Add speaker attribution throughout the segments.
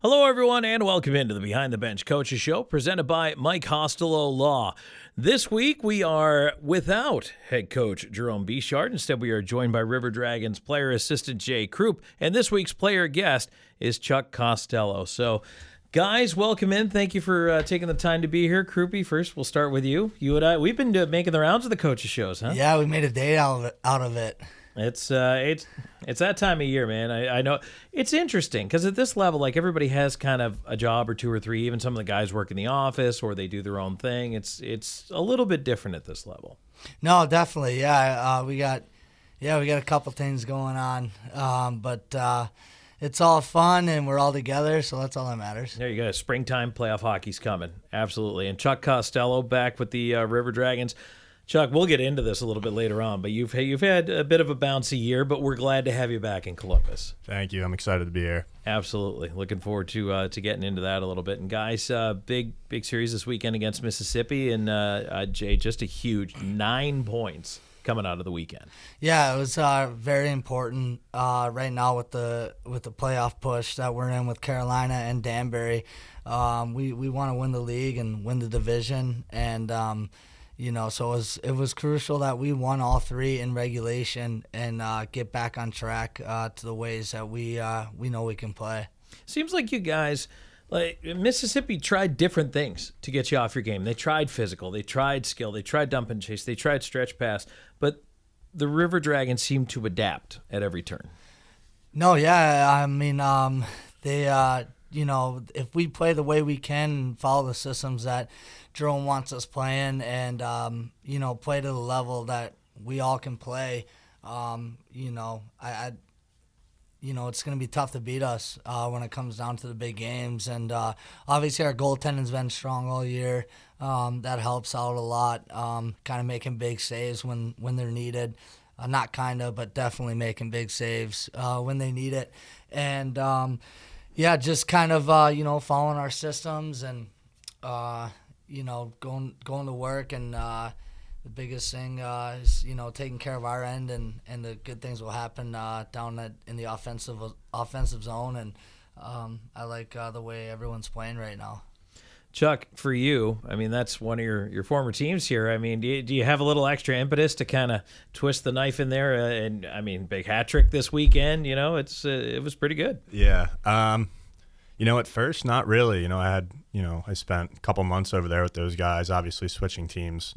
Speaker 1: Hello, everyone, and welcome into the Behind the Bench Coaches Show, presented by Mike Costello Law. This week, we are without head coach Jerome Bichard. Instead, we are joined by River Dragons player assistant Jay Croop, and this week's player guest is Chuck Costello. So, guys, welcome in. Thank you for taking the time to be here. Croopy, first, we'll start with you. You and I, we've been making the rounds of the coaches shows, huh?
Speaker 2: Yeah, we made a day out of it.
Speaker 1: It's that time of year, man. I know it's interesting because at this level, like everybody has kind of a job or two or three. Even some of the guys work in the office or they do their own thing. It's a little bit different at this level.
Speaker 2: No, definitely. Yeah, we got a couple things going on, but it's all fun and we're all together, so that's all that matters.
Speaker 1: There you go. Springtime playoff hockey's coming, absolutely. And Chuck Costello back with the River Dragons. Chuck, we'll get into this a little bit later on, but you've had a bit of a bouncy year, but we're glad to have you back in Columbus.
Speaker 3: Thank you. I'm excited to be here.
Speaker 1: Absolutely. Looking forward to getting into that a little bit. And guys, big series this weekend against Mississippi, and Jay, just a huge 9 points coming out of the weekend.
Speaker 2: Yeah, it was very important right now with the playoff push that we're in with Carolina and Danbury. We want to win the league and win the division, and so it was crucial that we won all three in regulation and get back on track to the ways that we know we can play.
Speaker 1: Seems like you guys, like Mississippi, tried different things to get you off your game. They tried physical, they tried skill, they tried dump and chase, they tried stretch pass, but the River Dragons seem to adapt at every turn.
Speaker 2: No, yeah, I mean, they if we play the way we can and follow the systems that Jerome wants us playing and, play to the level that we all can play, it's going to be tough to beat us when it comes down to the big games. And obviously our goaltending's been strong all year. That helps out a lot, kind of making big saves when they're needed. Not kind of, but definitely making big saves when they need it. And, just kind of, following our systems and, going to work, and the biggest thing is taking care of our end, and the good things will happen down in the offensive zone, and I like the way everyone's playing right now.
Speaker 1: Chuck, for you, I mean, that's one of your former teams here. I mean, do you have a little extra impetus to kind of twist the knife in there? And I mean, big hat trick this weekend. It was pretty good.
Speaker 3: Yeah. At first, not really. I spent a couple months over there with those guys, obviously switching teams.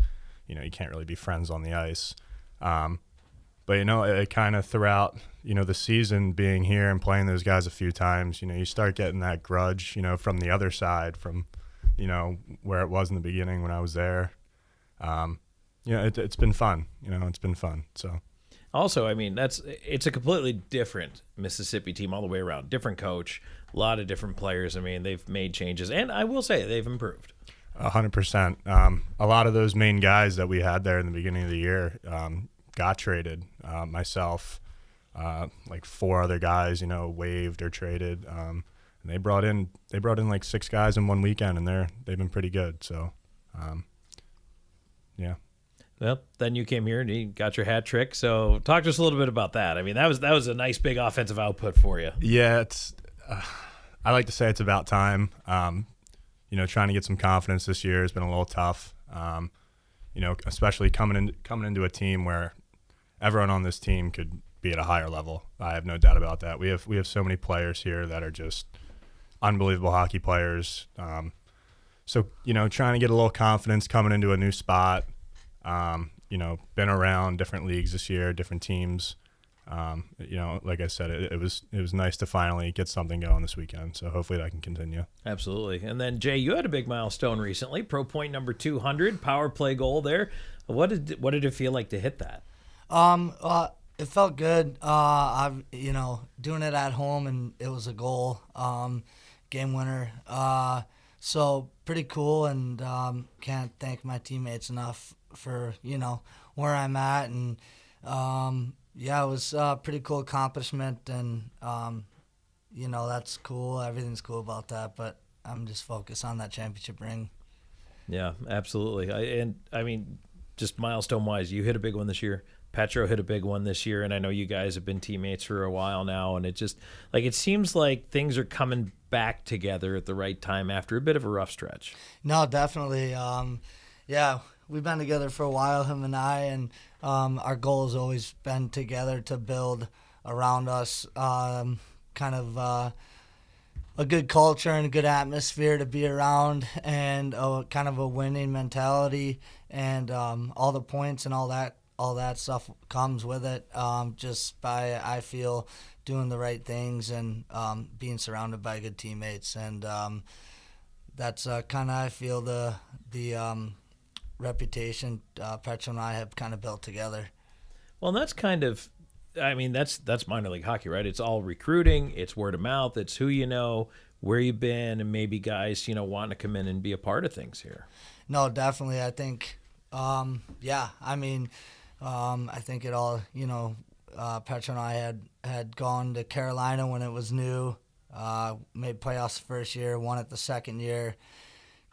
Speaker 3: You can't really be friends on the ice. But it kind of throughout, the season being here and playing those guys a few times, you start getting that grudge, from the other side, from, where it was in the beginning when I was there. It's been fun. It's been fun. So.
Speaker 1: Also, I mean, it's a completely different Mississippi team all the way around. Different coach, a lot of different players. I mean, they've made changes, and I will say they've improved.
Speaker 3: 100%. A lot of those main guys that we had there in the beginning of the year got traded. Myself, like 4 other guys, waived or traded. And they brought in like 6 guys in one weekend, and they've been pretty good. So, yeah.
Speaker 1: Well, then you came here and you got your hat trick. So talk to us a little bit about that. I mean, that was a nice big offensive output for you.
Speaker 3: Yeah, it's. I like to say it's about time. Trying to get some confidence this year has been a little tough. Especially coming into a team where everyone on this team could be at a higher level. I have no doubt about that. We have so many players here that are just unbelievable hockey players. So trying to get a little confidence coming into a new spot. Been around different leagues this year, different teams. Like I said, it was nice to finally get something going this weekend. So hopefully that can continue.
Speaker 1: Absolutely. And then Jay, you had a big milestone recently, pro point number 200, power play goal there. What did it feel like to hit that?
Speaker 2: It felt good. Doing it at home, and it was a goal, game winner. So pretty cool, and can't thank my teammates enough for where I'm at, and it was a pretty cool accomplishment, and that's cool. Everything's cool about that, but I'm just focused on that championship ring.
Speaker 1: Yeah, absolutely. I mean, just milestone wise, you hit a big one this year. Petro hit a big one this year, and I know you guys have been teammates for a while now, and it just it seems like things are coming back together at the right time after a bit of a rough stretch.
Speaker 2: No, definitely. Yeah, we've been together for a while, him and I, and our goal has always been together to build around us kind of a good culture and a good atmosphere to be around, and kind of a winning mentality, and all the points and all that stuff comes with it, just by, I feel, doing the right things and being surrounded by good teammates. And that's kind of, I feel, the reputation Petra and I have kind of built together.
Speaker 1: Well, that's kind of, I mean, that's minor league hockey, right? It's all recruiting, it's word of mouth, it's who you know, where you've been, and maybe guys, wanting to come in and be a part of things here.
Speaker 2: No, definitely. I think, yeah, I mean, I think it all, Petra and I had gone to Carolina when it was new, made playoffs the first year, won it the second year,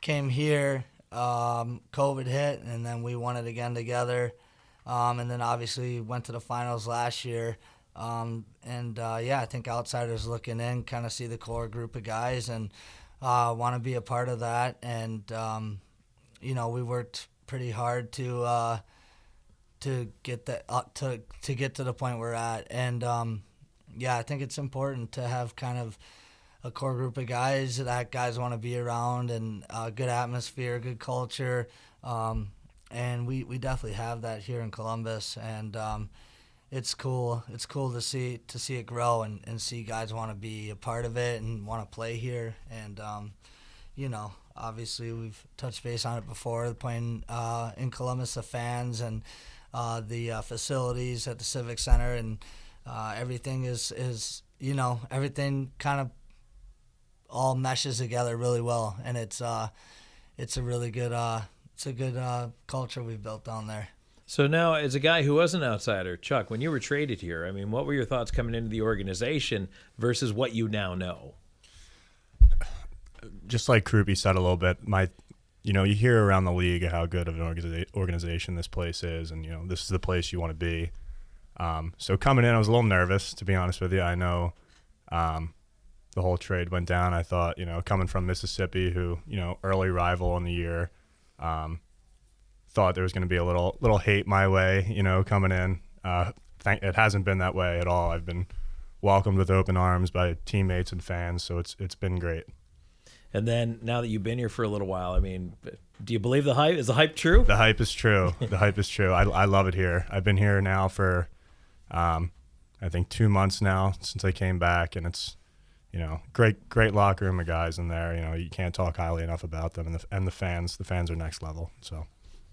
Speaker 2: came here, COVID hit, and then we won it again together, and then obviously went to the finals last year, yeah, I think outsiders looking in kind of see the core group of guys and want to be a part of that, and we worked pretty hard to get that to get to the point we're at, and yeah, I think it's important to have kind of a core group of guys that guys want to be around, and good atmosphere, good culture, and we definitely have that here in Columbus, and it's cool. It's cool to see it grow and see guys want to be a part of it and want to play here, and obviously we've touched base on it before, playing in Columbus, the fans and the facilities at the Civic Center, and everything is everything kind of all meshes together really well, and it's a really good culture we've built down there.
Speaker 1: So now, as a guy who was an outsider, Chuck, when you were traded here, I mean, what were your thoughts coming into the organization versus what you now know?
Speaker 3: Just like Croopy said a little bit, you hear around the league how good of an organization this place is, and this is the place you want to be. So coming in, I was a little nervous, to be honest with you. I know the whole trade went down. I thought, coming from Mississippi, who early rival in the year, thought there was going to be a little hate my way, coming in. It hasn't been that way at all. I've been welcomed with open arms by teammates and fans, so it's been great.
Speaker 1: And then now that you've been here for a little while, I mean, do you believe the hype? Is the hype true?
Speaker 3: The hype is true. The hype is true. I love it here. I've been here now for, I think 2 months now since I came back, and it's, great locker room of guys in there. You can't talk highly enough about them, and the fans. The fans are next level. So.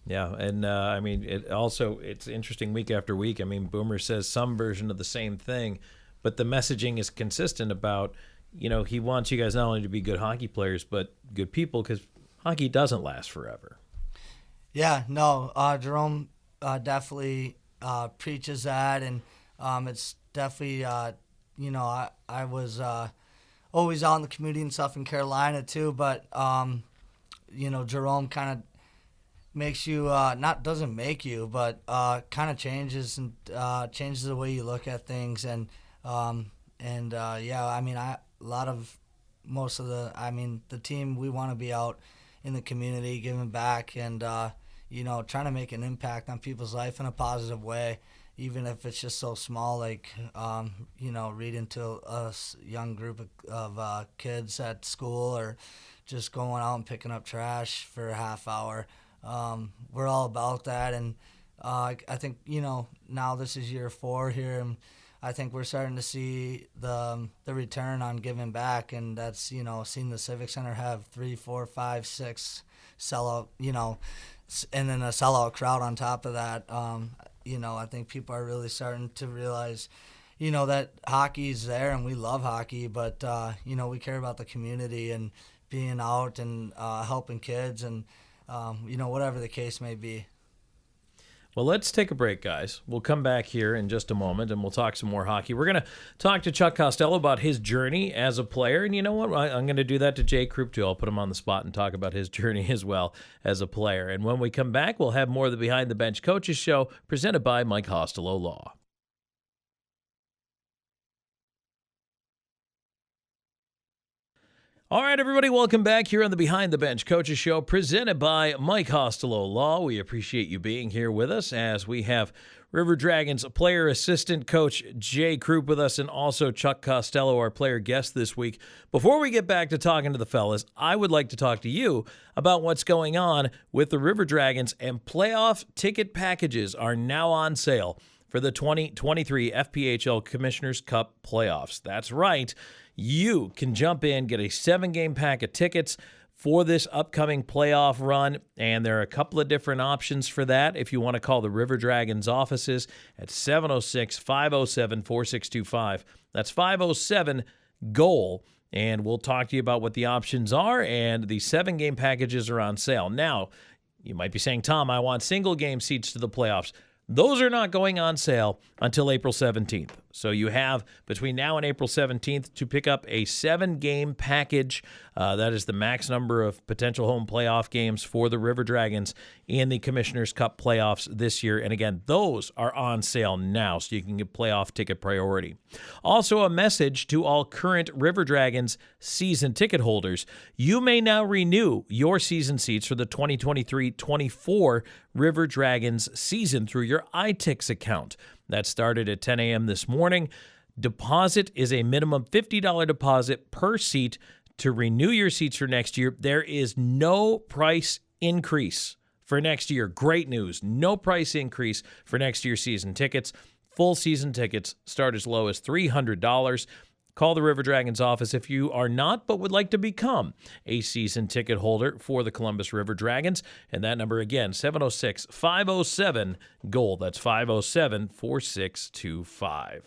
Speaker 1: Yeah, and I mean, it's interesting week after week. I mean, Boomer says some version of the same thing, but the messaging is consistent about, he wants you guys not only to be good hockey players, but good people, because hockey doesn't last forever.
Speaker 2: Yeah, no, Jerome definitely preaches that, and it's definitely, I was always out in the community and stuff in Carolina too, but, Jerome kind of makes you, doesn't make you, but kind of changes the way you look at things, and yeah, I mean, the team, we want to be out in the community, giving back, and trying to make an impact on people's life in a positive way, even if it's just so small, like reading to a young group of kids at school, or just going out and picking up trash for a half hour. We're all about that, and I think now this is year 4 here, and I think we're starting to see the return on giving back, and that's seeing the Civic Center have 3, 4, 5, 6 sellout, and then a sellout crowd on top of that. I think people are really starting to realize, that hockey's there, and we love hockey, but we care about the community and being out and helping kids, and whatever the case may be.
Speaker 1: Well, let's take a break, guys. We'll come back here in just a moment, and we'll talk some more hockey. We're going to talk to Chuck Costello about his journey as a player, and you know what? I'm going to do that to Jay Croop, too. I'll put him on the spot and talk about his journey as well as a player. And when we come back, we'll have more of the Behind the Bench Coaches Show presented by Mike Costello Law. All right, everybody, welcome back here on the Behind the Bench Coaches Show, presented by Mike Costello Law. We appreciate you being here with us as we have River Dragons player assistant coach Jay Croop with us, and also Chuck Costello, our player guest this week. Before we get back to talking to the fellas, I would like to talk to you about what's going on with the River Dragons, and playoff ticket packages are now on sale for the 2023 FPHL Commissioners Cup playoffs. That's right. You can jump in, get a 7-game pack of tickets for this upcoming playoff run, and there are a couple of different options for that. If you want to call the River Dragons offices at 706-507-4625. That's 507-GOAL, and we'll talk to you about what the options are, and the 7-game packages are on sale. Now, you might be saying, Tom, I want single-game seats to the playoffs. Those are not going on sale until April 17th. So you have between now and April 17th to pick up a 7-game package. That is the max number of potential home playoff games for the River Dragons in the Commissioners Cup playoffs this year. And again, those are on sale now, so you can get playoff ticket priority. Also, a message to all current River Dragons season ticket holders. You may now renew your season seats for the 2023-24 River Dragons season through your iTix account. That started at 10 a.m. this morning. Deposit is a minimum $50 deposit per seat to renew your seats for next year. There is no price increase for next year. Great news. No price increase for next year's season tickets. Full season tickets start as low as $300. Call the River Dragons office if you are not but would like to become a season ticket holder for the Columbus River Dragons. And that number again, 706-507-GOAL. That's 507-4625.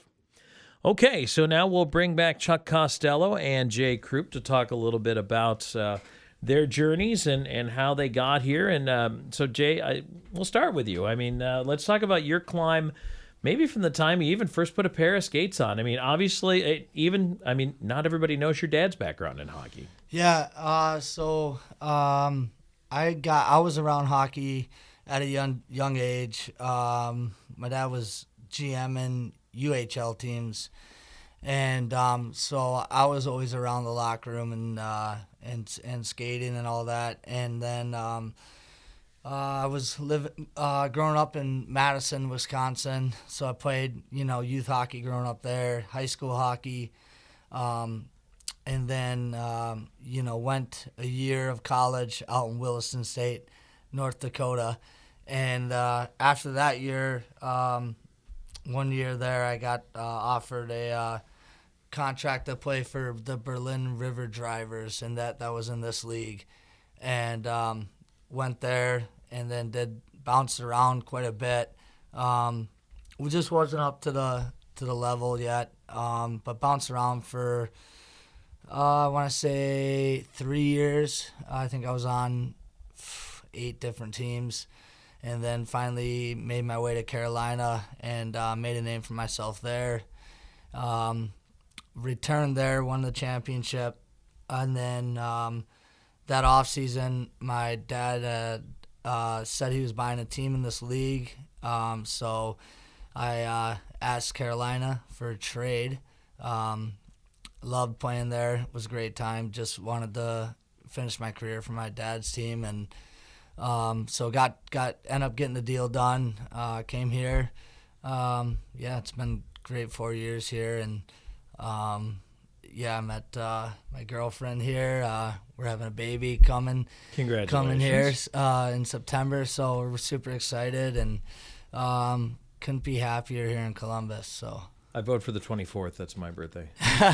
Speaker 1: Okay, so now we'll bring back Chuck Costello and Jay Croop to talk a little bit about their journeys and how they got here. And so, Jay, we'll start with you. I mean, let's talk about your climb. Maybe from the time you even first put a pair of skates on. I mean, obviously, not everybody knows your dad's background in hockey.
Speaker 2: Yeah, I was around hockey at a young age. My dad was GM in UHL teams, and so I was always around the locker room and skating and all that. And then I was growing up in Madison, Wisconsin, so I played, youth hockey growing up there, high school hockey, and then, went a year of college out in Williston State, North Dakota. And after that year, 1 year there, I got offered a contract to play for the Berlin River Drivers, and that was in this league. And went there and then bounced around quite a bit. We just wasn't up to the level yet, but bounced around for I want to say 3 years. I think I was on 8 different teams, and then finally made my way to Carolina and made a name for myself there. Returned there, won the championship, and then that off season, my dad said he was buying a team in this league, so I asked Carolina for a trade. Loved playing there; it was a great time. Just wanted to finish my career for my dad's team, and so ended up getting the deal done. Came here. It's been great 4 years here, and I met my girlfriend here. We're having a baby coming here in September, so we're super excited, and couldn't be happier here in Columbus. So
Speaker 1: I vote for the 24th. That's my birthday,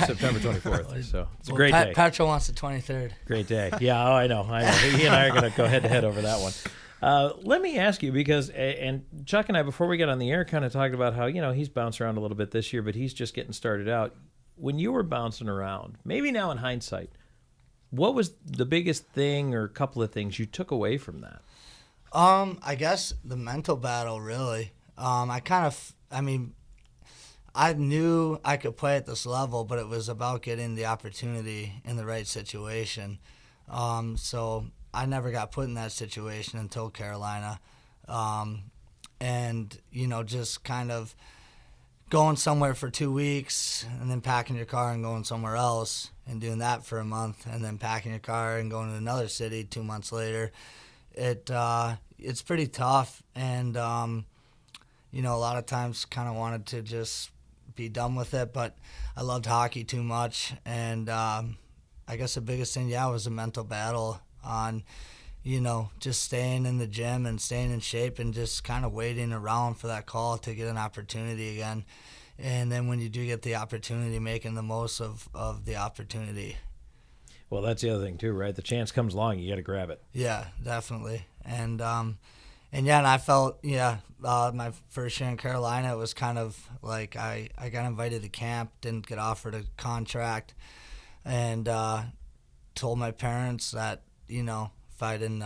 Speaker 1: September 24th. So it's a great day.
Speaker 2: Petro wants the 23rd.
Speaker 1: Great day. Yeah, I know. He and I are going to go head-to-head over that one. Let me ask you, because and Chuck and I, before we got on the air, kind of talked about how he's bounced around a little bit this year, but he's just getting started out. When you were bouncing around, maybe now in hindsight, what was the biggest thing or a couple of things you took away from that?
Speaker 2: I guess the mental battle, really. I knew I could play at this level, but it was about getting the opportunity in the right situation. So I never got put in that situation until Carolina. Just kind of going somewhere for 2 weeks and then packing your car and going somewhere else and doing that for a month, and then packing your car and going to another city 2 months later, it's pretty tough. And you know, a lot of times kind of wanted to just be done with it, but I loved hockey too much. And I guess the biggest thing, was a mental battle on, you know, just staying in the gym and staying in shape and just kind of waiting around for that call to get an opportunity again. And then when you do get the opportunity, making the most of the opportunity.
Speaker 1: Well, that's the other thing too, right? The chance comes along, you got to grab it.
Speaker 2: Yeah, definitely. And I felt, my first year in Carolina, it was kind of like I got invited to camp, didn't get offered a contract, and told my parents that, you know, if I didn't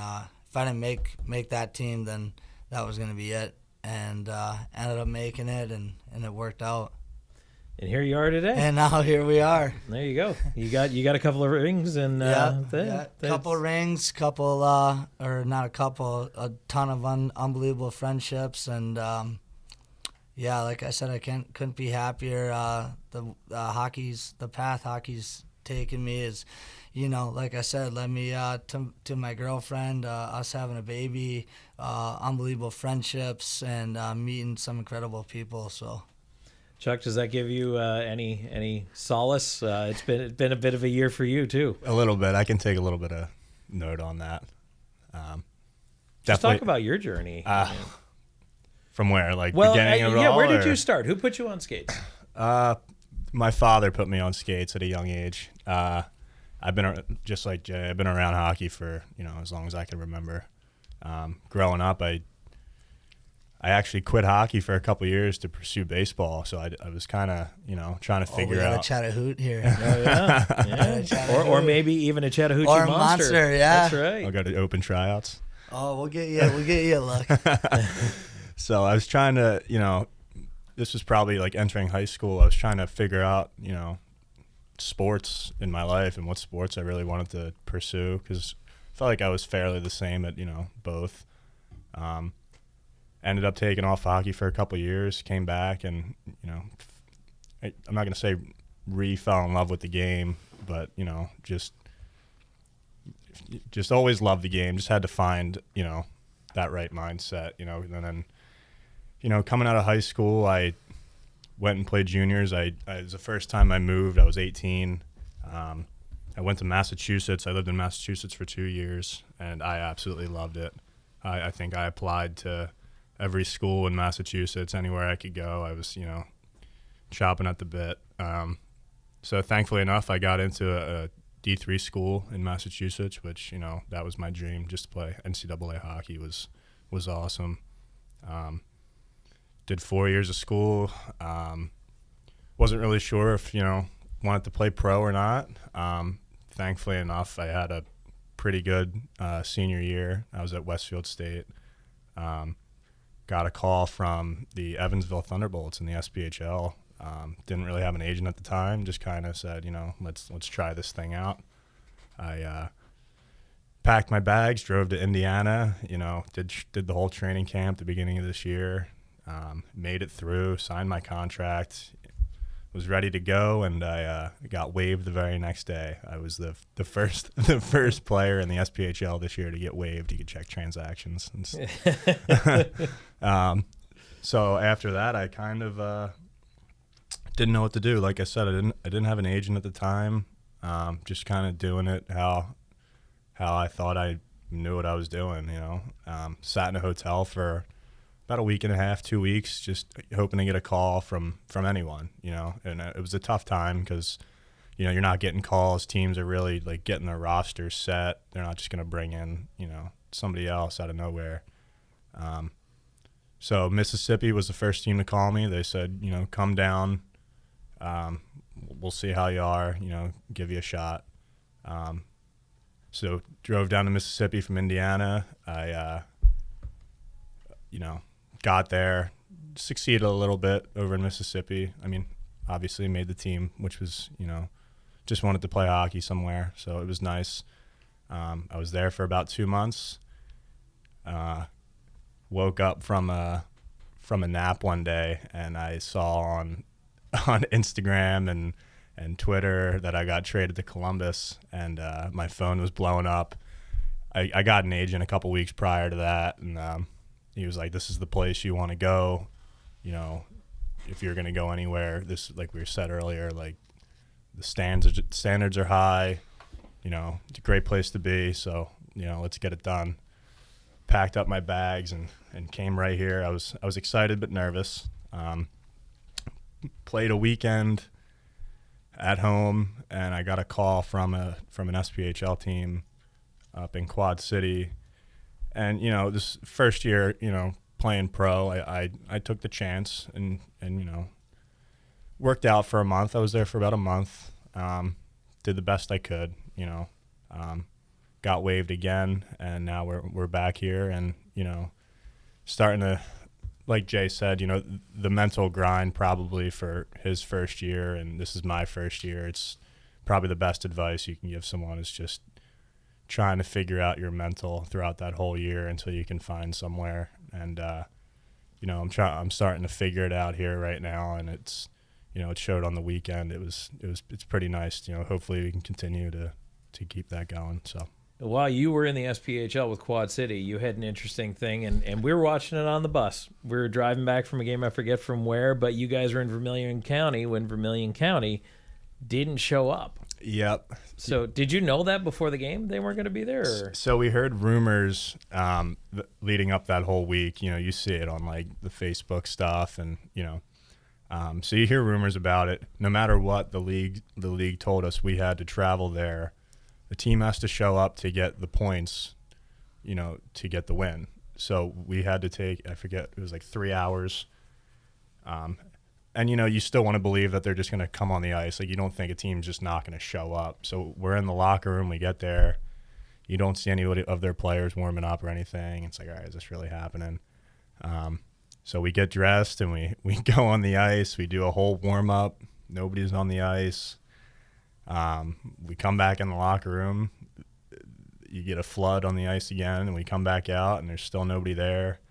Speaker 2: make that team, then that was going to be it. And ended up making it, and it worked out.
Speaker 1: And here you are today.
Speaker 2: And now here we are.
Speaker 1: There you go. You got a couple of rings, and
Speaker 2: couple rings, a ton of unbelievable friendships, and like I said, I couldn't be happier. The path hockey's taken me is, you know, like I said, led me to my girlfriend, us having a baby, unbelievable friendships, and meeting some incredible people. So.
Speaker 1: Chuck, does that give you any solace? It's been a bit of a year for you too.
Speaker 3: A little bit. I can take a little bit of note on that.
Speaker 1: Just talk about your journey.
Speaker 3: From where? Like beginning of it all?
Speaker 1: Where did you start? Who put you on skates?
Speaker 3: My father put me on skates at a young age. I've been, just like Jay, I've been around hockey for, you know, as long as I can remember. Growing up, I actually quit hockey for a couple years to pursue baseball, so I was kind of, you know, trying to figure out.
Speaker 2: We got a Chattahoochee here.
Speaker 1: Oh, yeah. Or maybe even a Chattahoochee
Speaker 2: or a
Speaker 1: monster.
Speaker 2: Yeah,
Speaker 1: that's right.
Speaker 3: I'll go to open tryouts.
Speaker 2: Oh, we'll get you a look.
Speaker 3: So I was trying to, you know, this was probably like entering high school. I was trying to figure out, you know, sports in my life and what sports I really wanted to pursue, because I felt like I was fairly the same at, you know, both. Ended up taking off hockey for a couple of years, came back, and, you know, I'm not going to say fell in love with the game, but, you know, just always loved the game. Just had to find, you know, that right mindset, you know. And then, you know, coming out of high school, I went and played juniors. It was the first time I moved. I was 18. I went to Massachusetts. I lived in Massachusetts for 2 years, and I absolutely loved it. I think I applied to every school in Massachusetts, anywhere I could go. I was, you know, chopping at the bit. So thankfully enough, I got into a D3 school in Massachusetts, which, you know, that was my dream. Just to play NCAA hockey was awesome. Did 4 years of school. Wasn't really sure if, you know, wanted to play pro or not. Thankfully enough, I had a pretty good senior year. I was at Westfield State. Got a call from the Evansville Thunderbolts in the SPHL. Didn't really have an agent at the time. Just kind of said, you know, let's try this thing out. I packed my bags, drove to Indiana. You know, did the whole training camp at the beginning of this year. Made it through, signed my contract, was ready to go, and I got waived the very next day. I was the first player in the SPHL this year to get waived. You could check transactions. So after that, I kind of didn't know what to do. Like I said, I didn't have an agent at the time. Just kind of doing it how I thought I knew what I was doing. You know, sat in a hotel for about a week and a half, 2 weeks, just hoping to get a call from anyone, you know. And it was a tough time because, you know, you're not getting calls. Teams are really, like, getting their rosters set. They're not just going to bring in, you know, somebody else out of nowhere. So Mississippi was the first team to call me. They said, you know, come down. We'll see how you are, you know, give you a shot. So drove down to Mississippi from Indiana. I, you know, got there, succeeded a little bit over in Mississippi. I mean, obviously made the team, which was, you know, just wanted to play hockey somewhere, so it was nice. I was there for about 2 months. Woke up from a nap one day, and I saw on Instagram and Twitter that I got traded to Columbus, and my phone was blowing up. I got an agent a couple weeks prior to that, and he was like, "This is the place you want to go. You know, if you're going to go anywhere, this, like we said earlier, like the standards are high. You know, it's a great place to be. So, you know, let's get it done." Packed up my bags and came right here. I was excited but nervous. Played a weekend at home, and I got a call from an SPHL team up in Quad City. And, you know, this first year, you know, playing pro, I took the chance and, you know, worked out for a month. I was there for about a month. Did the best I could, you know. Got waived again, and now we're back here, and, you know, starting to, like Jay said, you know, the mental grind probably for his first year, and this is my first year. It's probably the best advice you can give someone is just trying to figure out your mental throughout that whole year until you can find somewhere. And you know, I'm starting to figure it out here right now, and it's, you know, it showed on the weekend. It's pretty nice. You know, hopefully we can continue to keep that going. So.
Speaker 1: While you were in the SPHL with Quad City, you had an interesting thing, and we were watching it on the bus. We were driving back from a game, I forget from where, but you guys were in Vermilion County when Vermilion County didn't show up.
Speaker 3: Yep.
Speaker 1: So did you know that before the game they weren't going to be there? Or?
Speaker 3: So we heard rumors leading up that whole week. You know, you see it on like the Facebook stuff, and, you know, so you hear rumors about it. No matter what, the league told us we had to travel there. The team has to show up to get the points, you know, to get the win. So we had to take, I forget, it was like 3 hours. And, you know, you still want to believe that they're just going to come on the ice. Like, you don't think a team's just not going to show up. So we're in the locker room. We get there. You don't see anybody of their players warming up or anything. It's like, all right, is this really happening? So we get dressed and we go on the ice. We do a whole warm-up. Nobody's on the ice. We come back in the locker room. You get a flood on the ice again, and we come back out, and there's still nobody there.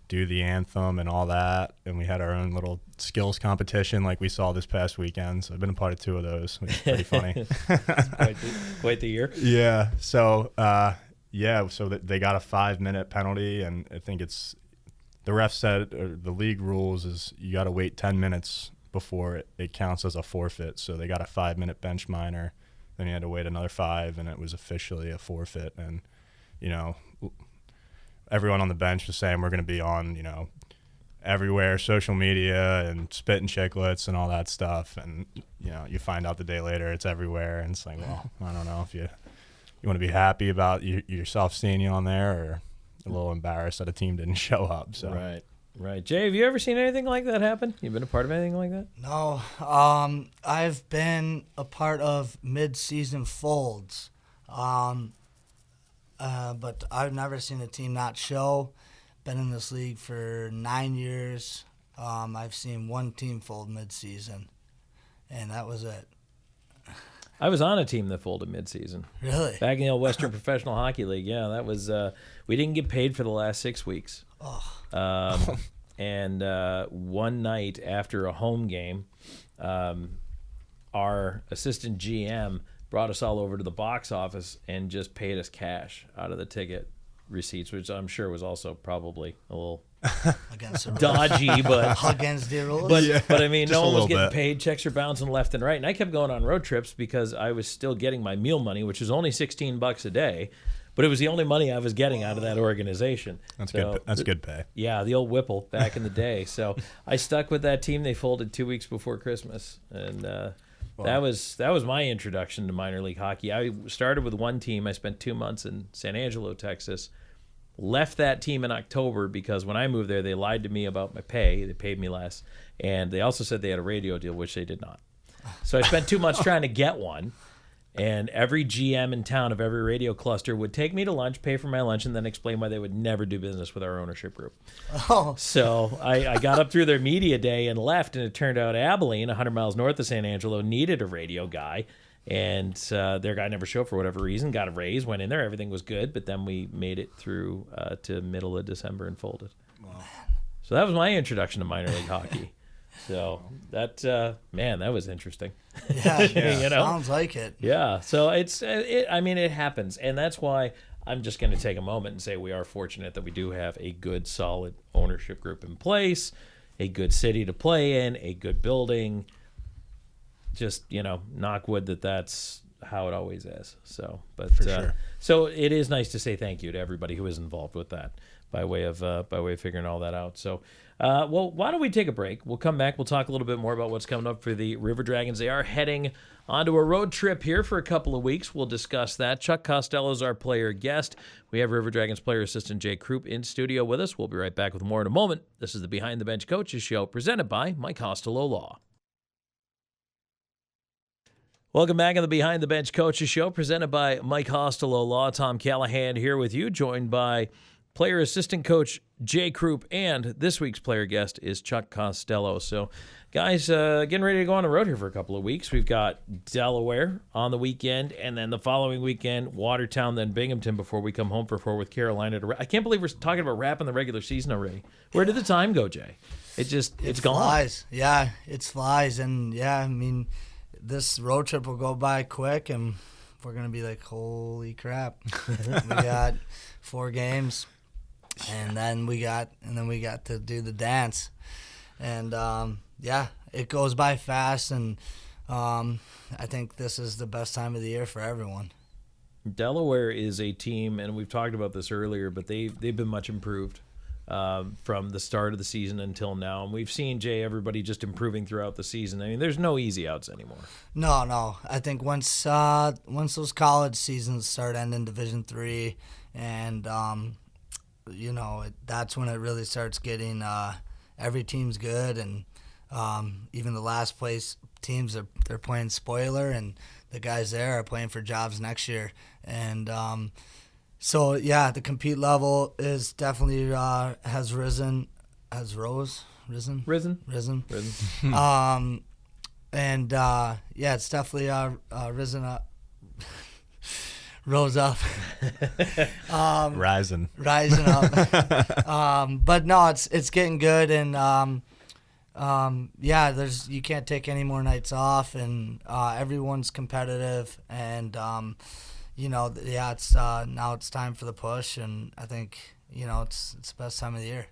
Speaker 3: Do the anthem and all that, and we had our own little skills competition like we saw this past weekend. So I've been a part of 2 of those, which is pretty funny.
Speaker 1: quite the year.
Speaker 3: Yeah. So so they got a 5-minute penalty, and I think it's the ref said, or the league rules is you got to wait 10 minutes before it counts as a forfeit. So they got a 5-minute bench minor, then you had to wait another 5, and it was officially a forfeit. And, you know, everyone on the bench was saying we're going to be on, you know, everywhere, social media and spitting chiclets and all that stuff. And, you know, you find out the day later it's everywhere, and it's like, well, I don't know if you want to be happy about yourself seeing you on there, or a little embarrassed that a team didn't show up. So
Speaker 1: Right. Jay, have you ever seen anything like that happen? You've been a part of anything like that?
Speaker 2: No. I've been a part of mid-season folds. But I've never seen a team not show. Been in this league for 9 years. I've seen one team fold mid-season, and that was it.
Speaker 1: I was on a team that folded mid-season.
Speaker 2: Really?
Speaker 1: Back in the old Western Professional Hockey League. Yeah, that was we didn't get paid for the last 6 weeks.
Speaker 2: Oh.
Speaker 1: And one night after a home game, our assistant GM brought us all over to the box office and just paid us cash out of the ticket receipts, which I'm sure was also probably a little
Speaker 2: Against the rules.
Speaker 1: dodgy, but
Speaker 2: Against the rules.
Speaker 1: but I mean,
Speaker 3: Just
Speaker 1: no
Speaker 3: a
Speaker 1: one was
Speaker 3: little
Speaker 1: getting
Speaker 3: bit.
Speaker 1: paid. Checks are bouncing left and right, and I kept going on road trips because I was still getting my meal money, which was only $16 a day, but it was the only money I was getting out of that organization.
Speaker 3: That's
Speaker 1: So,
Speaker 3: good. That's good pay.
Speaker 1: Yeah, the old Whipple back in the day. So I stuck with that team. They folded 2 weeks before Christmas, and that was my introduction to minor league hockey. I started with one team. I spent 2 months in San Angelo, Texas. Left that team in October because when I moved there, they lied to me about my pay. They paid me less, and they also said they had a radio deal, which they did not. So I spent 2 months trying to get one. And every GM in town of every radio cluster would take me to lunch, pay for my lunch, and then explain why they would never do business with our ownership group.
Speaker 2: Oh.
Speaker 1: So I got up through their media day and left, and it turned out Abilene, 100 miles north of San Angelo, needed a radio guy. And their guy never showed for whatever reason, got a raise, went in there, everything was good, but then we made it through to middle of December and folded.
Speaker 3: Wow.
Speaker 1: So that was my introduction to minor league hockey. So that man, that was interesting.
Speaker 2: Yeah,
Speaker 1: You know?
Speaker 2: sounds like it.
Speaker 1: Yeah. So I mean, it happens, and that's why I'm just going to take a moment and say we are fortunate that we do have a good, solid ownership group in place, a good city to play in, a good building. Just, knock wood that's how it always is. So, but
Speaker 3: For sure.
Speaker 1: so it is nice to say thank you to everybody who is involved with that by way of figuring all that out. So, well, why don't we take a break? We'll come back. We'll talk a little bit more about what's coming up for the River Dragons. They are heading onto a road trip here for a couple of weeks. We'll discuss that. Chuck Costello is our player guest. We have River Dragons player assistant Jay Croop in studio with us. We'll be right back with more in a moment. This is the Behind the Bench Coaches Show presented by Mike Costello Law. Welcome back on the Behind the Bench Coaches Show, presented by Mike Costello Law. Tom Callahan here with you, joined by player assistant coach Jay Croop, and this week's player guest is Chuck Costello. So, guys, getting ready to go on the road here for a couple of weeks. We've got Delaware on the weekend, and then the following weekend, Watertown, then Binghamton before we come home for Fort Carolina. I can't believe we're talking about wrapping the regular season already. Where did the time go, Jay? It's gone.
Speaker 2: Flies. Yeah, it flies. And, yeah, I mean, this road trip will go by quick, and we're going to be like, holy crap. We got 4 games. And then we got to do the dance, and yeah, it goes by fast, and I think this is the best time of the year for everyone.
Speaker 1: Delaware is a team, and we've talked about this earlier, but they've been much improved from the start of the season until now, and we've seen everybody just improving throughout the season. I mean, there's no easy outs anymore.
Speaker 2: No. I think once those college seasons start ending Division III, and that's when it really starts getting every team's good, and even the last place teams they're playing spoiler, and the guys there are playing for jobs next year, and so yeah, the compete level is definitely has risen. And yeah, it's definitely risen up. Rose up.
Speaker 3: Rising
Speaker 2: up. But no, it's getting good, and yeah, you can't take any more nights off, and everyone's competitive, and yeah, it's now it's time for the push, and I think it's the best time of the year.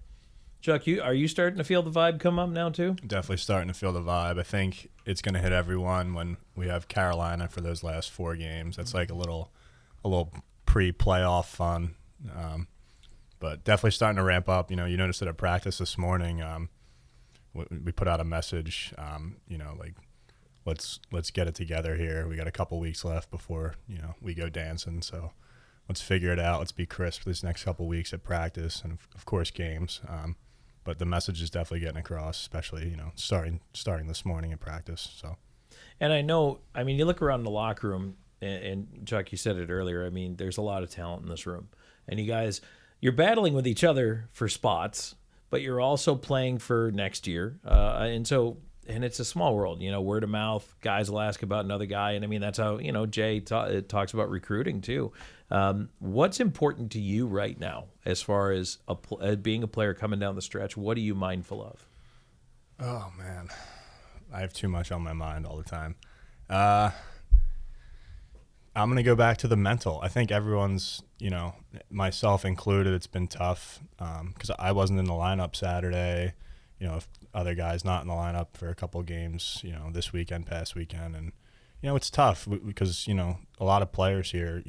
Speaker 1: Chuck, are you starting to feel the vibe come up now too?
Speaker 3: Definitely starting to feel the vibe. I think it's going to hit everyone when we have Carolina for those last 4 games. That's like a little pre-playoff fun, but definitely starting to ramp up. You noticed it at practice this morning. We put out a message, like let's get it together here. We got a couple weeks left before we go dancing, so let's figure it out. Let's be crisp these next couple weeks at practice and of course games. But the message is definitely getting across, especially starting this morning at practice. So,
Speaker 1: and I mean, you look around the locker room. And Chuck, you said it earlier. I mean, there's a lot of talent in this room, and you guys, you're battling with each other for spots, but you're also playing for next year. And it's a small world, word of mouth. Guys will ask about another guy, and I mean that's how Jay talks about recruiting too. What's important to you right now as far as being a player coming down the stretch? What are you mindful of?
Speaker 3: Oh man, I have too much on my mind all the time. I'm going to go back to the mental. I think everyone's, myself included, it's been tough because I wasn't in the lineup Saturday. If other guys not in the lineup for a couple of games, this weekend, past weekend. And, it's tough because, a lot of players here,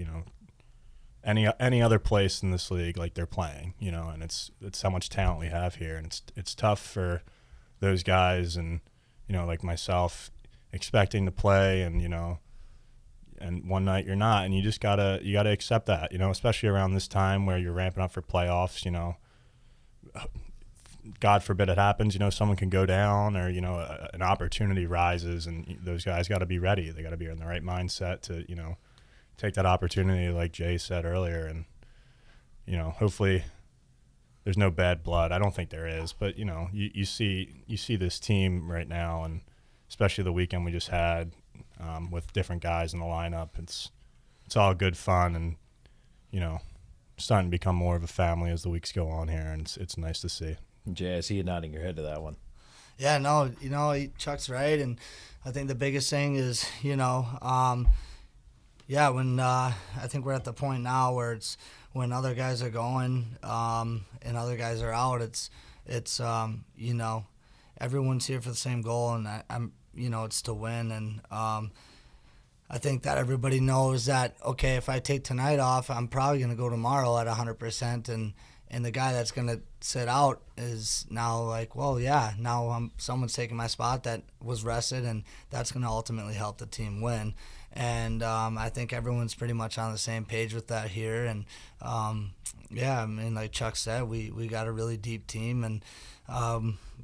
Speaker 3: any other place in this league, like they're playing, and it's how much talent we have here. And it's tough for those guys and, like myself expecting to play and, and one night you're not, and you gotta accept that, especially around this time where you're ramping up for playoffs. God forbid it happens, someone can go down or an opportunity rises, and those guys got to be ready. They got to be in the right mindset to take that opportunity, like Jay said earlier, and hopefully there's no bad blood. I don't think there is, but you see this team right now, and especially the weekend we just had. With different guys in the lineup, it's all good fun, and starting to become more of a family as the weeks go on here, and it's nice to see.
Speaker 1: Jay, I see you nodding your head to that one.
Speaker 2: Yeah, no, Chuck's right, and I think the biggest thing is, when I think we're at the point now where it's when other guys are going and other guys are out, it's everyone's here for the same goal, and I'm it's to win, and I think that everybody knows that, okay, if I take tonight off, I'm probably going to go tomorrow at 100%, and the guy that's going to sit out is now like, well, yeah, now someone's taking my spot that was rested, and that's going to ultimately help the team win. And I think everyone's pretty much on the same page with that here. And, like Chuck said, we got a really deep team, and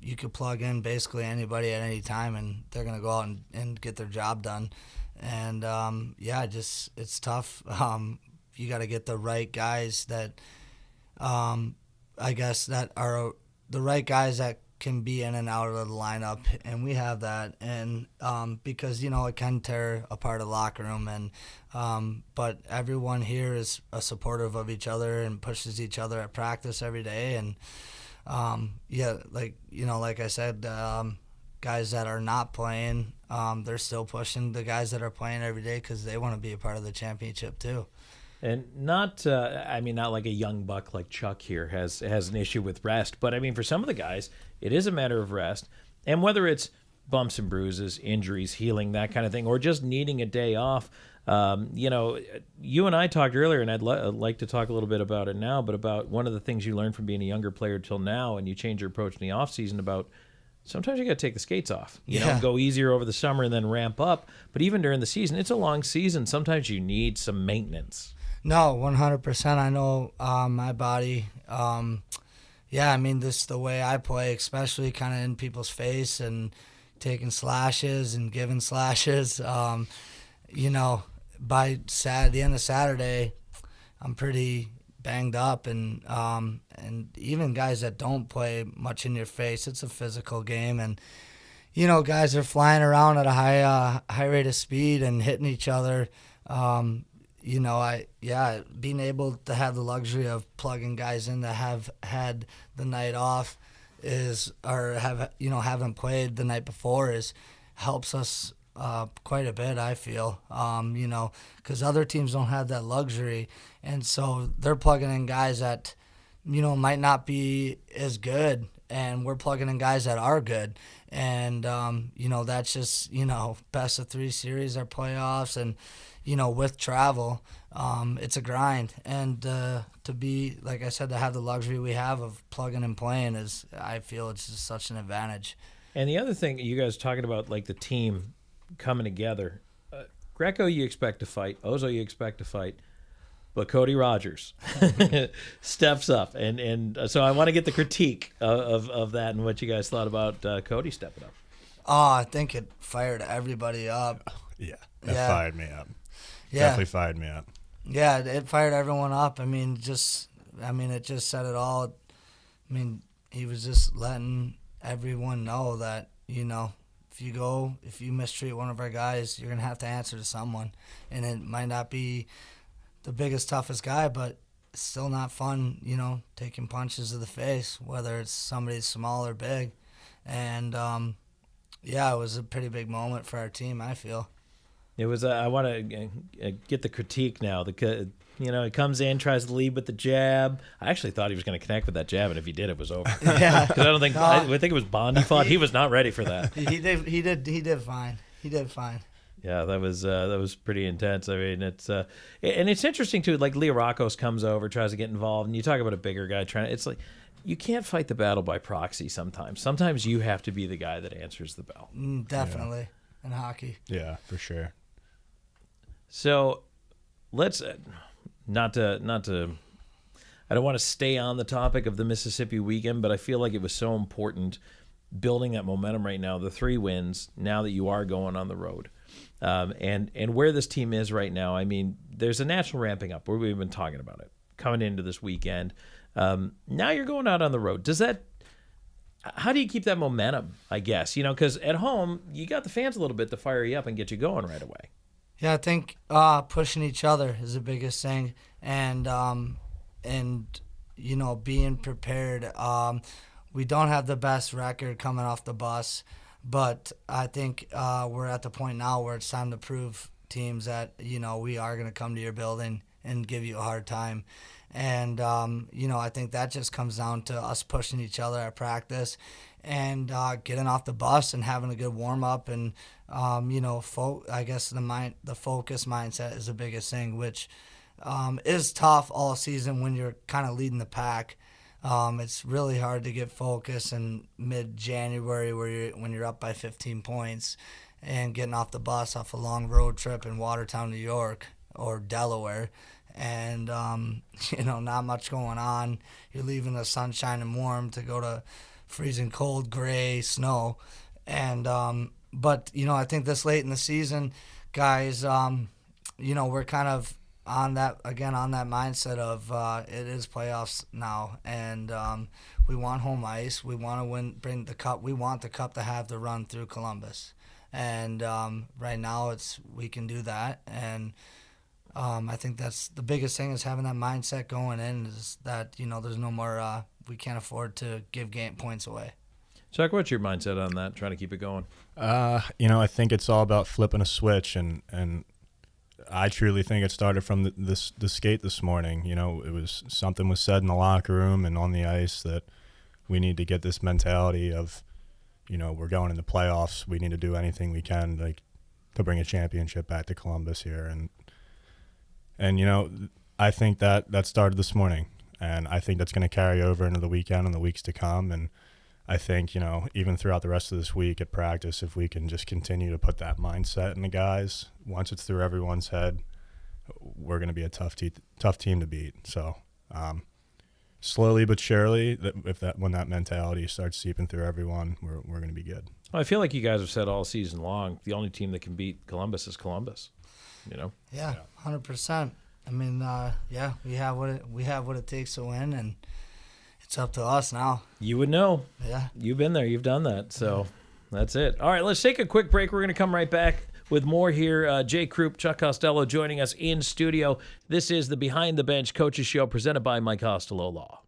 Speaker 2: you could plug in basically anybody at any time, and they're going to go out and get their job done. And, it's tough. You got to get the right guys that that are the right guys that can be in and out of the lineup, and we have that. And because it can tear apart a locker room, and but everyone here is supportive of each other and pushes each other at practice every day. And like I said, guys that are not playing, they're still pushing the guys that are playing every day because they want to be a part of the championship too.
Speaker 1: And not like a young buck like Chuck here has an issue with rest, but I mean, for some of the guys, it is a matter of rest. And whether it's bumps and bruises, injuries, healing, that kind of thing, or just needing a day off, you and I talked earlier, and I'd like to talk a little bit about it now, but about one of the things you learned from being a younger player till now, and you change your approach in the off season about sometimes you got to take the skates off, go easier over the summer and then ramp up. But even during the season, it's a long season. Sometimes you need some maintenance.
Speaker 2: No, 100%. I know my body. This the way I play, especially kind of in people's face and taking slashes and giving slashes. By the end of Saturday, I'm pretty banged up, and even guys that don't play much in your face, it's a physical game, and guys are flying around at a high rate of speed and hitting each other. Being able to have the luxury of plugging guys in that have had the night off haven't played the night before helps us quite a bit, I feel, because other teams don't have that luxury, and so they're plugging in guys that, might not be as good, and we're plugging in guys that are good, and, that's just, best of 3 series or playoffs, and, with travel, it's a grind, and to be, like I said, to have the luxury we have of plugging and playing I feel it's just such an advantage.
Speaker 1: And the other thing, you guys talking about like the team coming together, Greco you expect to fight, Ozo you expect to fight, but Cody Rogers steps up, and so I want to get the critique of that and what you guys thought about Cody stepping up.
Speaker 2: Oh, I think it fired everybody up.
Speaker 3: Yeah, that fired me up.
Speaker 2: Yeah.
Speaker 3: Definitely fired me up.
Speaker 2: Yeah, it fired everyone up. It just said it all. He was just letting everyone know that, if you mistreat one of our guys, you're going to have to answer to someone. And it might not be the biggest, toughest guy, but it's still not fun, taking punches to the face, whether it's somebody small or big. And, it was a pretty big moment for our team, I feel.
Speaker 1: It was. I want to get the critique now. He comes in, tries to lead with the jab. I actually thought he was going to connect with that jab, and if he did, it was over.
Speaker 2: Yeah,
Speaker 1: because I don't think I think it was Bond he fought. He was not ready for that.
Speaker 2: He did fine. He did fine.
Speaker 1: Yeah, that was pretty intense. I mean, it's and it's interesting too. Like Leo Rockos comes over, tries to get involved, and you talk about a bigger guy trying. It's like you can't fight the battle by proxy. Sometimes you have to be the guy that answers the bell.
Speaker 2: Definitely in hockey.
Speaker 3: Yeah, for sure.
Speaker 1: So, let's not to. I don't want to stay on the topic of the Mississippi weekend, but I feel like it was so important building that momentum right now. The 3 wins now that you are going on the road, and where this team is right now. I mean, there's a natural ramping up. We've been talking about it coming into this weekend. Now you're going out on the road. How do you keep that momentum? I guess because at home you got the fans a little bit to fire you up and get you going right away.
Speaker 2: Yeah, I think pushing each other is the biggest thing, and being prepared. we don't have the best record coming off the bus, but I think we're at the point now where it's time to prove teams that, we are going to come to your building and give you a hard time. And, I think that just comes down to us pushing each other at practice and getting off the bus and having a good warm-up. And, I guess the focus mindset is the biggest thing, which is tough all season when you're kind of leading the pack. It's really hard to get focused in mid-January when you're up by 15 points and getting off the bus off a long road trip in Watertown, New York or Delaware. And, not much going on. You're leaving the sunshine and warm to go to freezing cold, gray, snow. And, but, I think this late in the season, guys, we're kind of on that mindset of it is playoffs now. And we want home ice. We want to bring the cup. We want the cup to have the run through Columbus. And right now we can do that. And I think that's the biggest thing is having that mindset going in is that, there's no more, we can't afford to give game points away.
Speaker 1: Chuck, what's your mindset on that, trying to keep it going?
Speaker 3: I think it's all about flipping a switch, and I truly think it started from the skate this morning. It was something was said in the locker room and on the ice that we need to get this mentality of, we're going in the playoffs. We need to do anything we can to bring a championship back to Columbus here. And I think that started this morning, and I think that's going to carry over into the weekend and the weeks to come. And I think, even throughout the rest of this week at practice, if we can just continue to put that mindset in the guys, once it's through everyone's head, we're going to be a tough team to beat. So slowly but surely, when that mentality starts seeping through everyone, we're going to be good.
Speaker 1: Well, I feel like you guys have said all season long, the only team that can beat Columbus is Columbus.
Speaker 2: Yeah, 100%. I mean, we have what it takes to win, and it's up to us now.
Speaker 1: You would know.
Speaker 2: Yeah.
Speaker 1: You've been there. You've done that. So that's it. All right, let's take a quick break. We're going to come right back with more here. Jay Croop, Chuck Costello joining us in studio. This is the Behind the Bench Coaches Show presented by Mike Costello Law.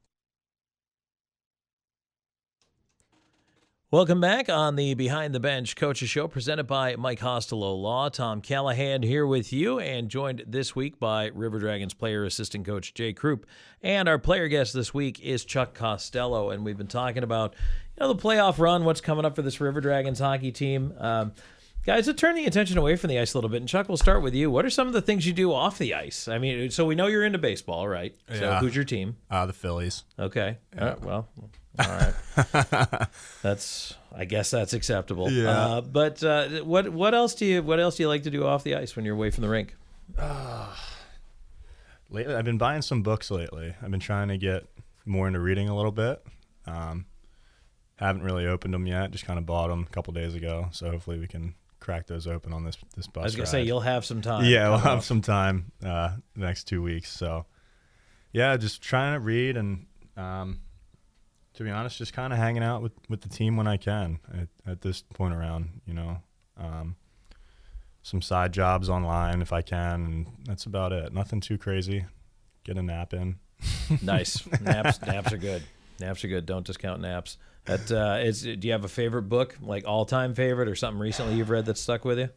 Speaker 1: Welcome back on the Behind the Bench Coaches Show presented by Mike Costello Law. Tom Callahan here with you and joined this week by River Dragons player assistant coach Jay Croop. And our player guest this week is Chuck Costello. And we've been talking about the playoff run, what's coming up for this River Dragons hockey team. Guys, to turn the attention away from the ice a little bit, and Chuck, we'll start with you. What are some of the things you do off the ice? I mean, so we know you're into baseball, right? So
Speaker 3: yeah.
Speaker 1: Who's your team?
Speaker 3: The Phillies.
Speaker 1: Okay. Yeah. All right. I guess that's acceptable.
Speaker 3: Yeah.
Speaker 1: But what else do you like to do off the ice when you're away from the rink?
Speaker 3: Lately, I've been buying some books lately. I've been trying to get more into reading a little bit. Haven't really opened them yet. Just kind of bought them a couple days ago. So hopefully we can crack those open on this bus ride.
Speaker 1: I was going to say, you'll have some time.
Speaker 3: Yeah, we'll have some time the next 2 weeks. So, yeah, just trying to read and, to be honest, just kind of hanging out with the team when I can at this point around, some side jobs online if I can, and that's about it. Nothing too crazy. Get a nap in.
Speaker 1: Nice. Naps are good. Naps are good. Don't discount naps. Do you have a favorite book, like all-time favorite, or something recently you've read that's stuck with you?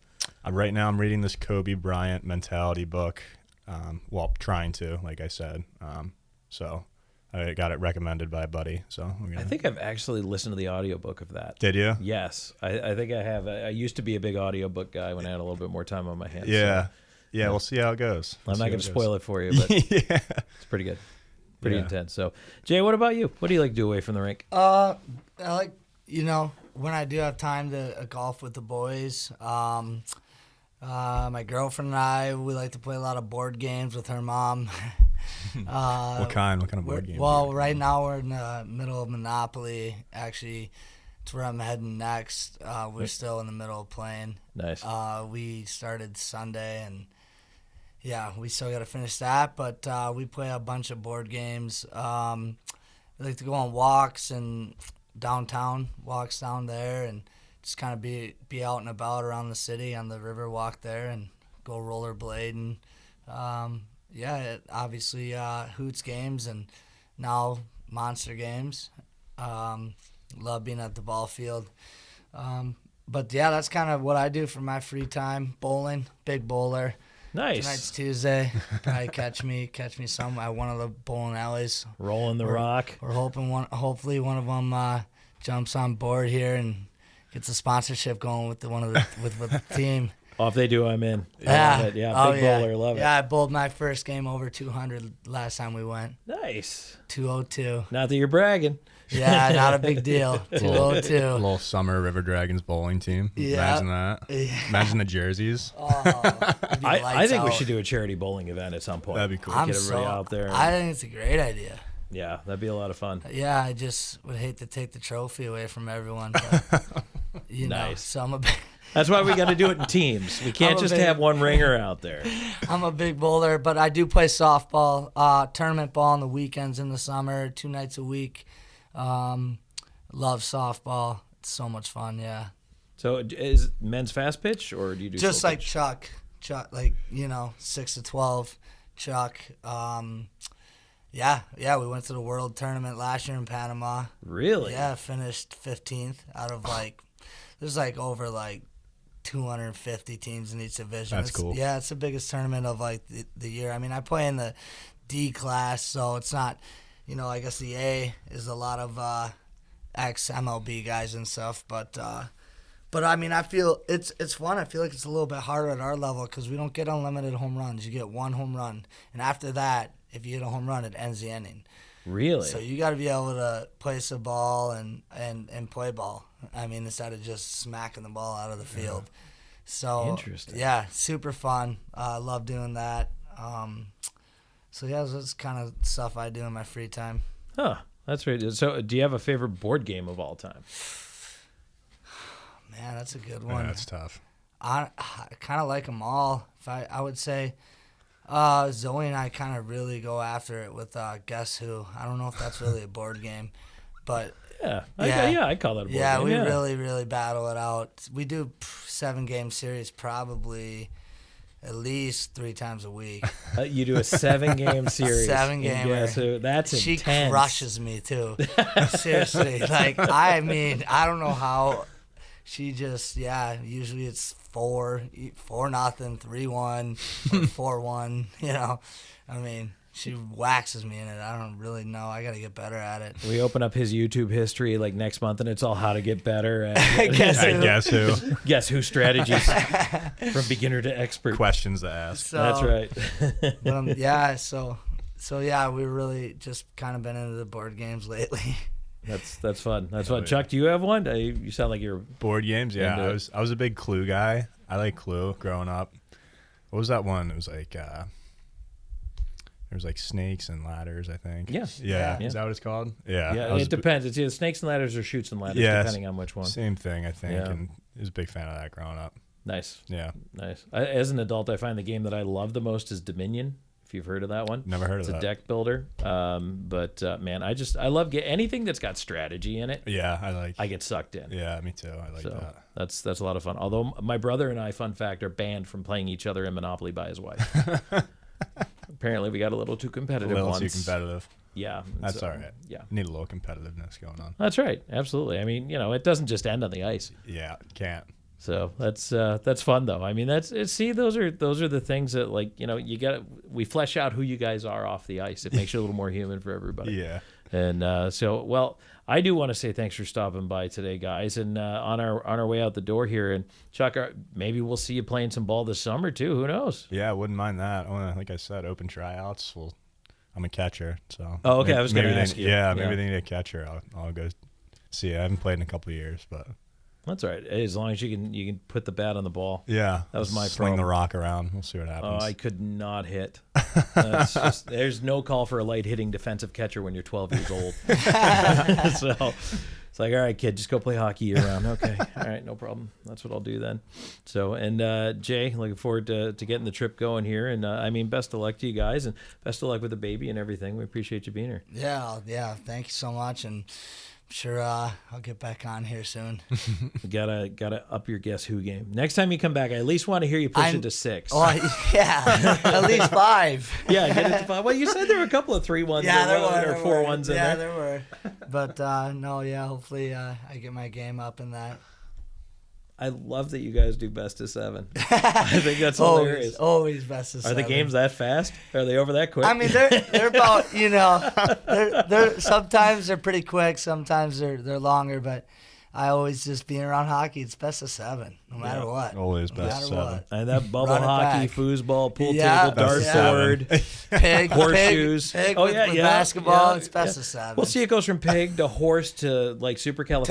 Speaker 3: Right now I'm reading this Kobe Bryant mentality book. Trying to, like I said. So I got it recommended by a buddy. So
Speaker 1: I think I've actually listened to the audiobook of that.
Speaker 3: Did you?
Speaker 1: Yes. I think I have. I used to be a big audiobook guy when I had a little bit more time on my hands.
Speaker 3: Yeah.
Speaker 1: So,
Speaker 3: yeah, we'll see how it goes.
Speaker 1: I'm not going to spoil it for you, but
Speaker 3: yeah.
Speaker 1: It's pretty good. Pretty intense. So, Jay, what about you? What do you like to do away from the rink?
Speaker 2: I like, when I do have time to golf with the boys. My girlfriend and I, we like to play a lot of board games with her mom.
Speaker 3: What kind of board game?
Speaker 2: Well, right now we're in the middle of Monopoly. Actually, it's where I'm heading next. We're still in the middle of playing.
Speaker 1: Nice.
Speaker 2: We started Sunday, and yeah, we still got to finish that. But we play a bunch of board games. We like to go on walks and downtown, walks down there, and just kind of be out and about around the city on the river walk there and go rollerblading. Obviously Hoots games and now Monster games. Love being at the ball field. But yeah, that's kind of what I do for my free time. Bowling, big bowler.
Speaker 1: Nice.
Speaker 2: Tonight's Tuesday. Probably catch me some at one of the bowling alleys.
Speaker 1: Rolling the rock.
Speaker 2: We're hopefully one of them jumps on board here and gets a sponsorship going with with the team.
Speaker 1: Oh, if they do, I'm in.
Speaker 2: Yeah.
Speaker 1: Love it. Yeah, big bowler. Love it.
Speaker 2: Yeah, I bowled my first game over 200 last time we went.
Speaker 1: Nice.
Speaker 2: 202.
Speaker 1: Not that you're bragging.
Speaker 2: Yeah, not a big deal. 202.
Speaker 3: A little summer River Dragons bowling team.
Speaker 2: Yeah.
Speaker 3: Imagine that.
Speaker 2: Yeah.
Speaker 3: Imagine the jerseys.
Speaker 1: I think we should do a charity bowling event at some point.
Speaker 3: That'd be cool.
Speaker 1: Get everybody out there.
Speaker 2: I think it's a great idea.
Speaker 1: Yeah, that'd be a lot of fun.
Speaker 2: Yeah, I just would hate to take the trophy away from everyone. But,
Speaker 1: Nice.
Speaker 2: So I'm
Speaker 1: That's why we got to do it in teams. We can't just have one ringer out there.
Speaker 2: I'm a big bowler, but I do play softball, tournament ball on the weekends in the summer, 2 nights a week. Love softball. It's so much fun, yeah.
Speaker 1: So is men's fast pitch, or do you do
Speaker 2: just
Speaker 1: slow
Speaker 2: like
Speaker 1: pitch?
Speaker 2: Chuck, like 6 to 12, Chuck. Yeah, we went to the World Tournament last year in Panama.
Speaker 1: Really?
Speaker 2: Yeah, finished 15th out of there's over 250 teams in each division.
Speaker 3: That's cool.
Speaker 2: Yeah, it's the biggest tournament of the year. I mean, I play in the D class, so it's not, I guess the A is a lot of ex-MLB guys and stuff, but I mean, I feel it's fun. I feel like it's a little bit harder at our level because we don't get unlimited home runs. You get one home run, and after that, if you hit a home run, it ends the inning.
Speaker 1: Really?
Speaker 2: So you got to be able to place a ball and play ball. I mean, instead of just smacking the ball out of the field. So
Speaker 1: interesting.
Speaker 2: Yeah, super fun. I love doing that. So yeah, that's kind of stuff I do in my free time.
Speaker 1: Huh. That's right. So do you have a favorite board game of all time?
Speaker 2: Man, that's a good one.
Speaker 3: Yeah, that's tough.
Speaker 2: I kind of like them all. I would say Zoe and I kind of really go after it with Guess Who. I don't know if that's really a board game, but
Speaker 1: Yeah.
Speaker 2: Yeah.
Speaker 1: I call that a board game.
Speaker 2: yeah, we really, really battle it out. We do 7-game series probably at least 3 times a week.
Speaker 1: You do a 7-game series.
Speaker 2: 7-gamer.
Speaker 1: Guess Who? That's
Speaker 2: She
Speaker 1: intense.
Speaker 2: crushes me too. Seriously, I mean, I don't know how. She just usually it's 4-0, 3-1, or 4-1. I mean, she waxes me in it. I don't really know. I got to get better at it.
Speaker 1: We open up his YouTube history next month, and it's all how to get better at
Speaker 3: Guess who?
Speaker 1: Guess Who strategies from beginner to expert.
Speaker 3: Questions to ask.
Speaker 2: So,
Speaker 1: That's right.
Speaker 2: but so we really just kind of been into the board games lately.
Speaker 1: That's fun. That's fun. Chuck, do you have one? You sound like you're
Speaker 3: Board games, yeah.
Speaker 1: into it.
Speaker 3: I was a big Clue guy. I like Clue growing up. What was that one? It was there was snakes and ladders, I think.
Speaker 1: Yeah.
Speaker 3: Yeah.
Speaker 1: Yeah.
Speaker 3: Is that what it's called? Yeah.
Speaker 1: Yeah, it depends. It's either snakes and ladders or shoots and ladders, depending on which one.
Speaker 3: Same thing, I think.
Speaker 1: Yeah.
Speaker 3: And I was a big fan of that growing up.
Speaker 1: Nice.
Speaker 3: Yeah.
Speaker 1: Nice. As an adult, I find the game that I love the most is Dominion. If you've heard of that one.
Speaker 3: Never heard of that.
Speaker 1: It's a deck builder. Man, I love anything that's got strategy in it.
Speaker 3: Yeah,
Speaker 1: I get sucked in.
Speaker 3: Yeah, me too. I like that.
Speaker 1: That's a lot of fun. Although my brother and I, fun fact, are banned from playing each other in Monopoly by his wife. Apparently, we got a little too competitive
Speaker 3: A little
Speaker 1: once.
Speaker 3: too competitive.
Speaker 1: Yeah,
Speaker 3: That's all right.
Speaker 1: Yeah,
Speaker 3: Need a little competitiveness going on.
Speaker 1: that's right. Absolutely. I mean, it doesn't just end on the ice.
Speaker 3: Yeah, can't.
Speaker 1: So that's fun though. I mean, those are the things that we flesh out who you guys are off the ice. It makes you a little more human for everybody.
Speaker 3: Yeah.
Speaker 1: And I do want to say thanks for stopping by today, guys. And on our way out the door here, and Chuck, maybe we'll see you playing some ball this summer too. Who knows?
Speaker 3: Yeah, I wouldn't mind that. Like I said, open tryouts. I'm a catcher, so.
Speaker 1: Oh, okay. I was going to
Speaker 3: maybe
Speaker 1: ask you.
Speaker 3: Yeah, maybe they need a catcher. I'll go see. I haven't played in a couple of years, but.
Speaker 1: That's all right. As long as you can put the bat on the ball.
Speaker 3: Yeah,
Speaker 1: that was my
Speaker 3: swing
Speaker 1: problem.
Speaker 3: the rock around. We'll see what happens.
Speaker 1: Oh, I could not hit. There's no call for a light hitting defensive catcher when you're 12 years old. So it's like, all right, kid, just go play hockey year round. Okay, all right, no problem. That's what I'll do then. So, and Jay, looking forward to getting the trip going here. And best of luck to you guys, and best of luck with the baby and everything. We appreciate you being here.
Speaker 2: Yeah. Thank you so much, and sure I'll get back on here soon.
Speaker 1: You gotta up your Guess Who game. Next time you come back, I at least want to hear you push it to 6.
Speaker 2: Oh, yeah, at least 5.
Speaker 1: Yeah, get it to 5. Well, you said there were a couple of 3-1s or 4-1s in there.
Speaker 2: Yeah, there were. But, no, yeah, hopefully I get my game up in that.
Speaker 1: I love that you guys do best of 7. I think that's hilarious.
Speaker 2: Always best of 7.
Speaker 1: Are the games that fast? Are they over that quick?
Speaker 2: I mean, they're about, they're sometimes they're pretty quick, sometimes they're longer, but I always just being around hockey, it's best of 7, no matter what.
Speaker 3: Always best of 7.
Speaker 1: And that bubble
Speaker 2: Run it
Speaker 1: hockey,
Speaker 2: back.
Speaker 1: foosball, pool
Speaker 2: Yeah,
Speaker 1: table, dartboard,
Speaker 2: Pig,
Speaker 1: horseshoes.
Speaker 2: Pig with basketball, it's best of 7.
Speaker 1: Well, see, it goes from pig to horse to like
Speaker 2: Mississippi.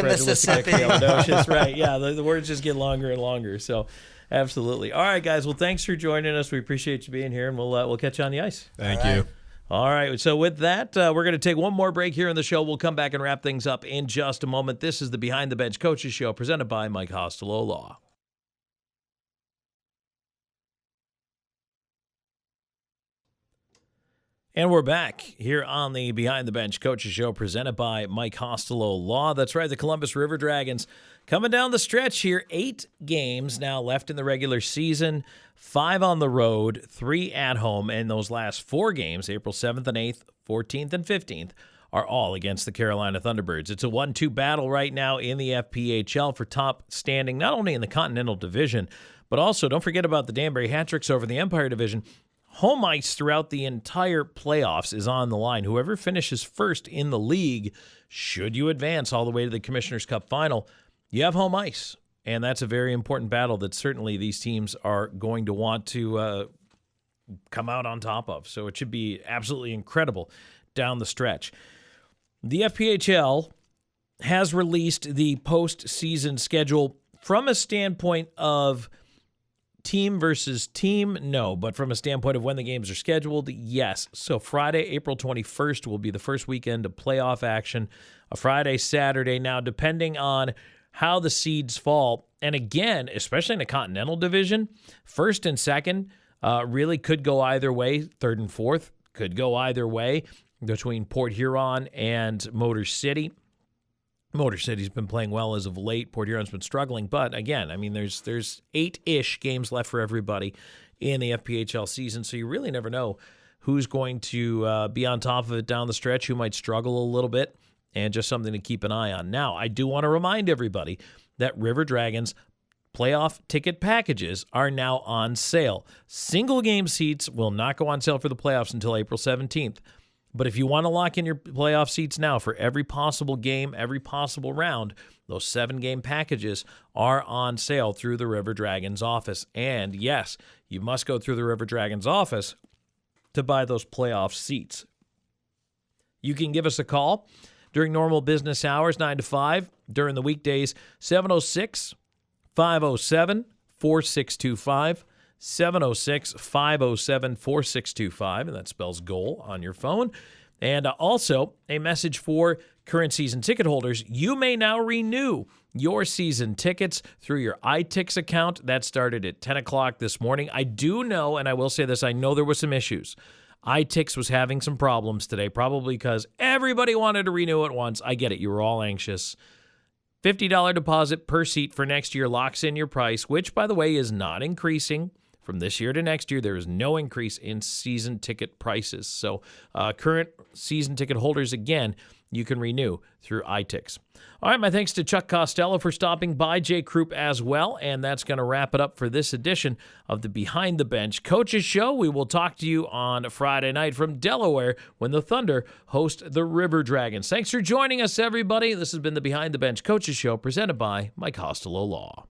Speaker 1: supercalifragilisticexpialidocious. Right, yeah, the words just get longer and longer. So, absolutely. All right, guys. Well, thanks for joining us. We appreciate you being here, and we'll catch you on the ice.
Speaker 3: Thank you.
Speaker 1: All right, so with that, we're going to take one more break here in the show. We'll come back and wrap things up in just a moment. This is the Behind the Bench Coaches Show presented by Mike Costello Law. And we're back here on the Behind the Bench Coaches Show presented by Mike Costello Law. That's right, the Columbus River Dragons coming down the stretch here. 8 games now left in the regular season, 5 on the road, 3 at home, and those last 4 games, April 7th and 8th, 14th and 15th, are all against the Carolina Thunderbirds. It's a 1-2 battle right now in the FPHL for top standing, not only in the Continental Division, but also don't forget about the Danbury Hat-Tricks over in the Empire Division. Home ice throughout the entire playoffs is on the line. Whoever finishes first in the league, should you advance all the way to the Commissioner's Cup final, you have home ice. And that's a very important battle that certainly these teams are going to want to come out on top of. So it should be absolutely incredible down the stretch. The FPHL has released the postseason schedule from a standpoint of team versus team, no. But from a standpoint of when the games are scheduled, yes. So Friday, April 21st will be the first weekend of playoff action. A Friday, Saturday. Now, depending on how the seeds fall, and again, especially in the Continental Division, first and second really could go either way. Third and fourth could go either way between Port Huron and Motor City. Motor City's been playing well as of late. Port Huron's been struggling, but again, I mean, there's 8-ish games left for everybody in the FPHL season, so you really never know who's going to be on top of it down the stretch, who might struggle a little bit, and just something to keep an eye on. Now, I do want to remind everybody that River Dragons playoff ticket packages are now on sale. Single game seats will not go on sale for the playoffs until April 17th. But if you want to lock in your playoff seats now for every possible game, every possible round, those 7-game packages are on sale through the River Dragons office. And yes, you must go through the River Dragons office to buy those playoff seats. You can give us a call during normal business hours, 9 to 5. During the weekdays, 706-507-4625. 706-507-4625, and that spells goal on your phone. And also, a message for current season ticket holders. You may now renew your season tickets through your iTix account. That started at 10 o'clock this morning. I do know, and I will say this, I know there were some issues. iTix was having some problems today, probably because everybody wanted to renew at once. I get it. You were all anxious. $50 deposit per seat for next year locks in your price, which, by the way, is not increasing. From this year to next year, there is no increase in season ticket prices. So current season ticket holders, again, you can renew through iTix. All right, my thanks to Chuck Costello for stopping by, Jay Croop as well, and that's going to wrap it up for this edition of the Behind the Bench Coaches Show. We will talk to you on Friday night from Delaware when the Thunder host the River Dragons. Thanks for joining us, everybody. This has been the Behind the Bench Coaches Show presented by Mike Costello Law.